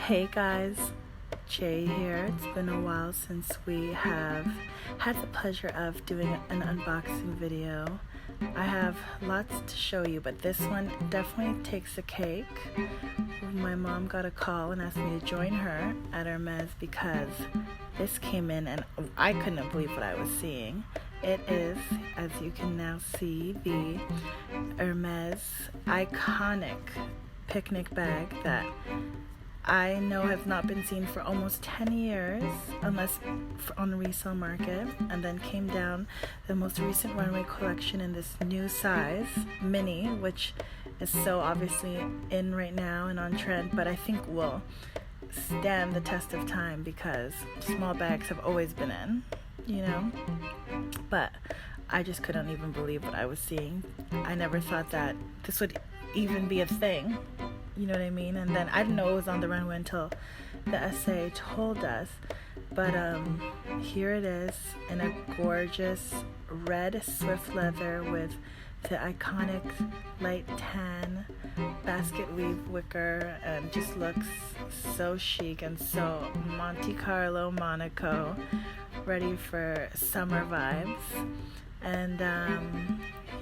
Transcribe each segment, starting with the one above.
Hey guys, Jay here. It's been a while since we have had the pleasure of doing an unboxing video. I have lots to show you, but this one definitely takes the cake. My mom got a call and asked me to join her at Hermes because this came in and I couldn't believe what I was seeing. It is, as you can now see, the Hermes iconic picnic bag that I know has not been seen for almost 10 years, unless on the resale market, and then came down the most recent runway collection in this new size, mini, which is so obviously in right now and on trend, but I think will stand the test of time because small bags have always been in, you know? But I just couldn't even believe what I was seeing. I never thought that this would even be a thing. You know what I mean? And then I didn't know it was on the runway until the SA told us. But here it is in a gorgeous red swift leather with the iconic light tan basket weave wicker, and just looks so chic and so Monte Carlo, Monaco, ready for summer vibes. And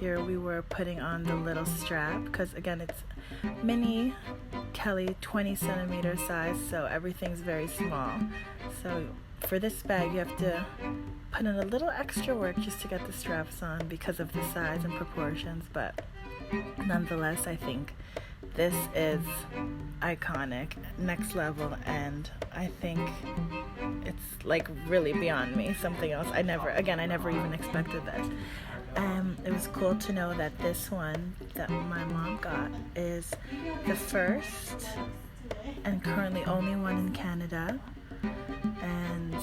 here we were putting on the little strap because again it's mini Kelly 20 centimeter size, so everything's very small. So for this bag you have to put in a little extra work just to get the straps on because of the size and proportions, but nonetheless I think this is iconic, next level, and I think it's like really beyond me, something else. I never even expected this. It was cool to know that this one that my mom got is the first and currently only one in Canada, and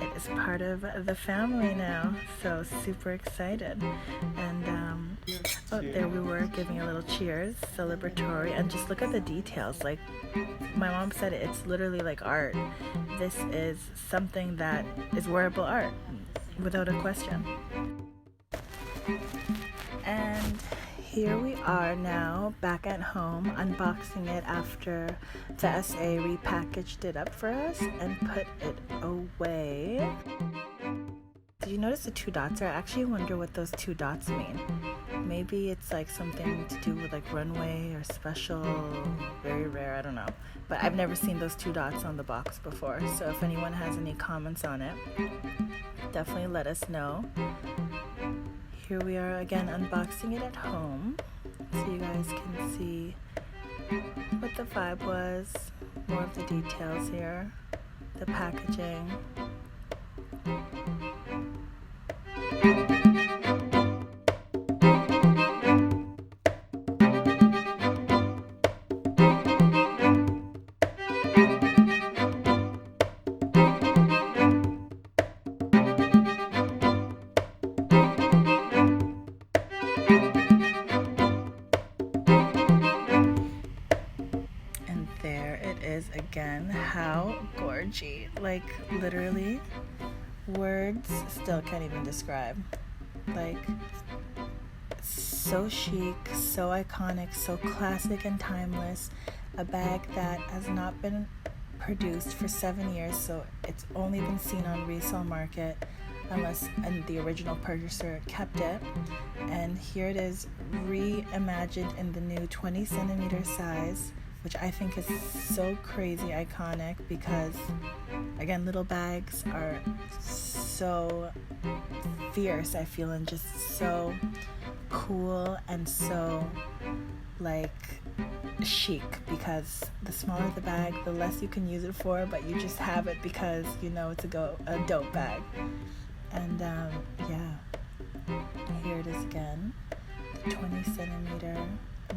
it is part of the family now, so super excited. And there we were giving a little cheers, celebratory, and just look at the details. Like my mom said, it's literally like art. This is something that is wearable art, without a question. And here we are now back at home unboxing it after the SA repackaged it up for us and put it away. Did you notice the two dots there? I actually wonder what those two dots mean. Maybe it's like something to do with like runway or special, very rare, I don't know. But I've never seen those two dots on the box before, so if anyone has any comments on it, definitely let us know. Here we are again unboxing it at home, so you guys can see what the vibe was, more of the details here, the packaging. There it is again. How gorgy. Like literally words still can't even describe. Like so chic, so iconic, so classic and timeless. A bag that has not been produced for 7 years, so it's only been seen on resale market unless the original purchaser kept it. And here it is reimagined in the new 20 centimeter size, which I think is so crazy iconic because, again, little bags are so fierce, I feel, and just so cool and so, like, chic, because the smaller the bag, the less you can use it for, but you just have it because you know it's a dope bag. And, yeah, here it is again, the 20 centimeter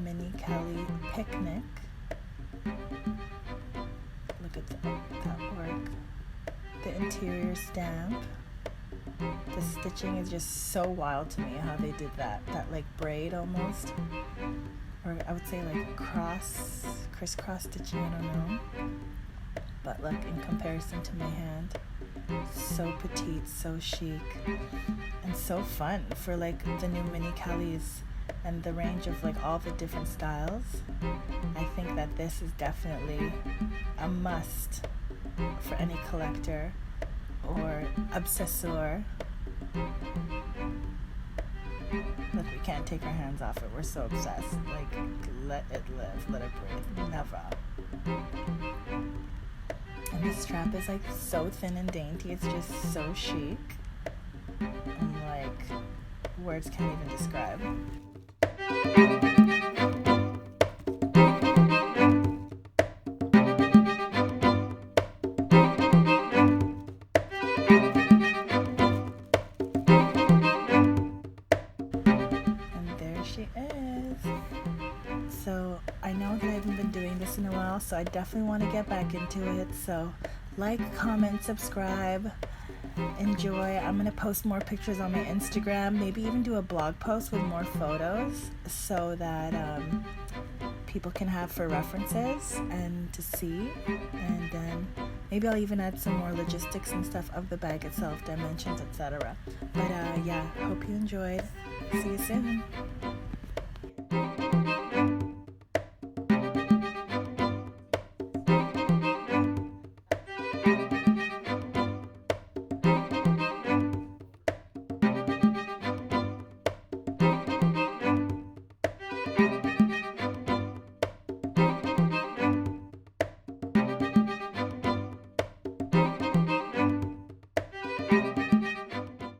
mini Kelly picnic. Look at that work. The interior stamp. The stitching is just so wild to me how they did that like braid almost, or I would say like crisscross stitching, I don't know. But look, in comparison to my hand, so petite, so chic, and so fun for like the new mini Kellys and the range of like all the different styles, I think that this is definitely a must for any collector or obsessor. Look, we can't take our hands off it. We're so obsessed. Like, let it live, let it breathe. Never. And the strap is like so thin and dainty. It's just so chic. And like, words can't even describe. She is. So I know that I haven't been doing this in a while, so I definitely want to get back into it. So like, comment, subscribe, enjoy. I'm gonna post more pictures on my Instagram, maybe even do a blog post with more photos so that people can have for references and to see. And then maybe I'll even add some more logistics and stuff of the bag itself, dimensions, etc. But yeah, hope you enjoyed. See you soon.